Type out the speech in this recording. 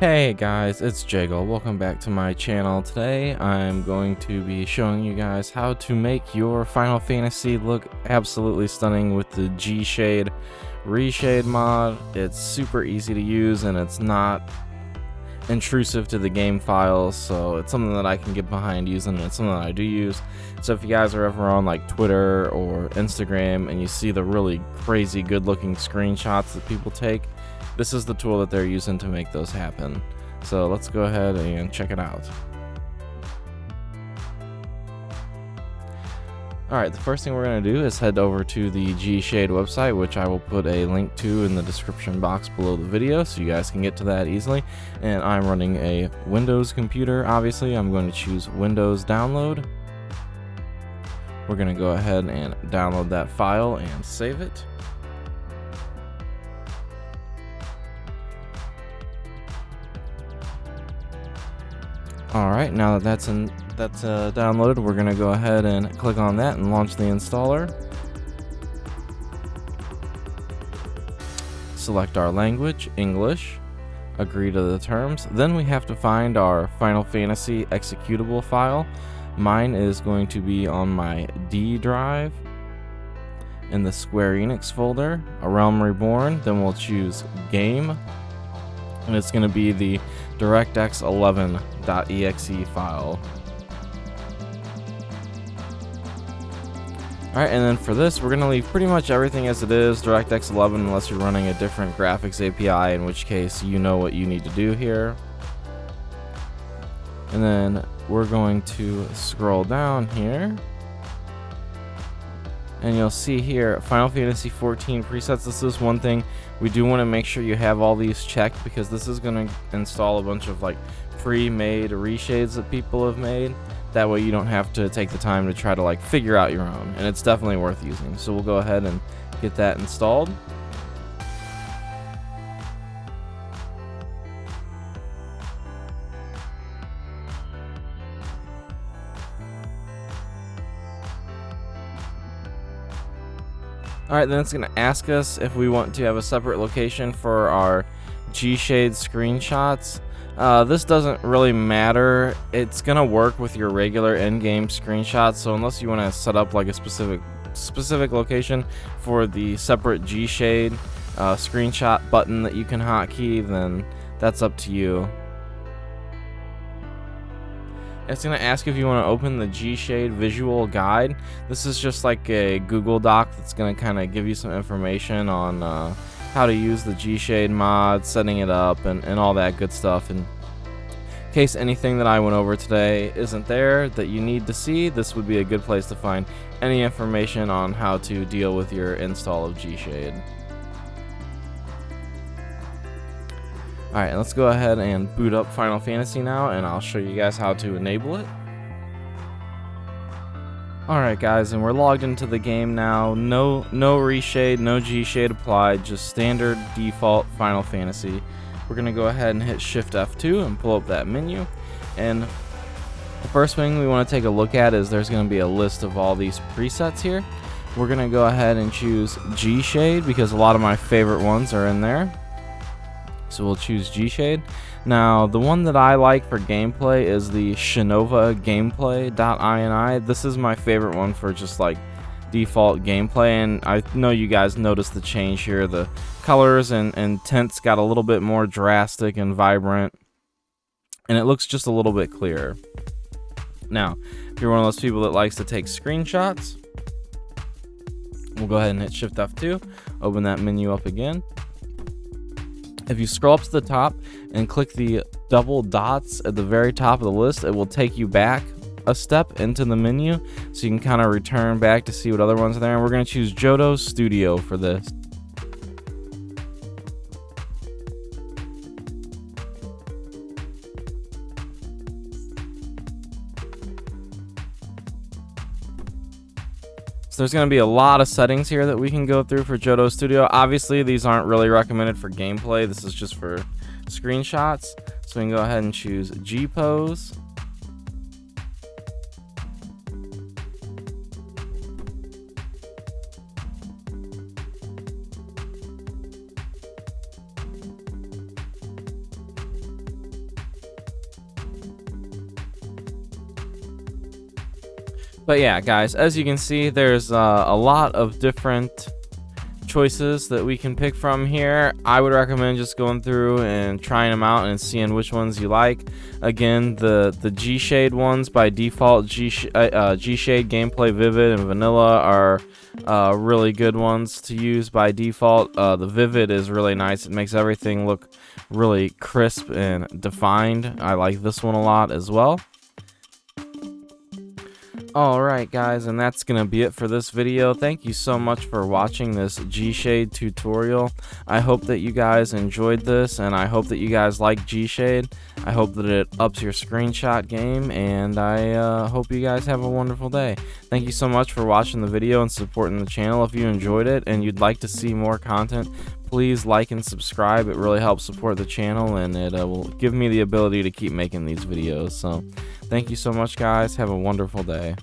Hey guys, it's Jaggle. Welcome back to my channel. Today I'm going to be showing you guys how to make your Final Fantasy look absolutely stunning with the GShade reshade mod. It's super easy to use and it's not intrusive to the game files, so it's something that I can get behind using, and it's something that I do use. So if you guys are ever on like Twitter or Instagram and you see the really crazy good looking screenshots that people take, this is the tool that they're using to make those happen. So let's go ahead and check it out. Alright, the first thing we're going to do is head over to the GShade website, which I will put a link to in the description box below the video so you guys can get to that easily. And I'm running a Windows computer, obviously. I'm going to choose Windows Download. We're going to go ahead and download that file and save it. Alright, now that that's downloaded, we're going to go ahead and click on that and launch the installer. Select our language, English, agree to the terms. Then we have to find our Final Fantasy executable file. Mine is going to be on my D drive in the Square Enix folder, A Realm Reborn. Then we'll choose Game, and it's going to be the DirectX 11.exe file. Alright, and then for this, we're going to leave pretty much everything as it is, DirectX 11, unless you're running a different graphics API, in which case you know what you need to do here. And then we're going to scroll down here, and you'll see here Final Fantasy XIV presets. This is one thing we do want to make sure you have all these checked, because this is going to install a bunch of like pre-made reshades that people have made. That way you don't have to take the time to try to like figure out your own, and it's definitely worth using. So we'll go ahead and get that installed. Alright, then it's going to ask us if we want to have a separate location for our GShade screenshots. This doesn't really matter. It's going to work with your regular in-game screenshots, so unless you want to set up like a specific location for the separate GShade screenshot button that you can hotkey, then that's up to you. It's going to ask if you want to open the GShade visual guide. This is just like a Google Doc that's going to kind of give you some information on how to use the GShade mod, setting it up, and all that good stuff. And in case anything that I went over today isn't there that you need to see, this would be a good place to find any information on how to deal with your install of GShade. Alright, let's go ahead and boot up Final Fantasy now, and I'll show you guys how to enable it. Alright guys, and we're logged into the game now. No reshade, no GShade applied, just standard default Final Fantasy. We're going to go ahead and hit Shift F2 and pull up that menu. And the first thing we want to take a look at is there's going to be a list of all these presets here. We're going to go ahead and choose GShade because a lot of my favorite ones are in there. So we'll choose GShade. Now, the one that I like for gameplay is the Shinova gameplay.ini. This is my favorite one for just like default gameplay, and I know you guys noticed the change here. The colors and tints got a little bit more drastic and vibrant, and it looks just a little bit clearer. Now, if you're one of those people that likes to take screenshots, we'll go ahead and hit Shift F2, open that menu up again. If you scroll up to the top and click the double dots at the very top of the list, it will take you back a step into the menu, so you can kind of return back to see what other ones are there. And we're going to choose Johto Studio for this. So there's going to be a lot of settings here that we can go through for Johto Studio. Obviously, these aren't really recommended for gameplay. This is just for screenshots. So we can go ahead and choose G-Pose. But yeah, guys, as you can see, there's a lot of different choices that we can pick from here. I would recommend just going through and trying them out and seeing which ones you like. Again, the GShade ones by default, GShade Gameplay Vivid and Vanilla are really good ones to use by default. The Vivid is really nice. It makes everything look really crisp and defined. I like this one a lot as well. Alright guys, and that's gonna be it for this video. Thank you so much for watching this GShade tutorial. I hope that you guys enjoyed this, and I hope that you guys like GShade. I hope that it ups your screenshot game, and I hope you guys have a wonderful day. Thank you so much for watching the video and supporting the channel. If you enjoyed it and you'd like to see more content, please like and subscribe. It really helps support the channel, and it will give me the ability to keep making these videos. So thank you so much guys. Have a wonderful day.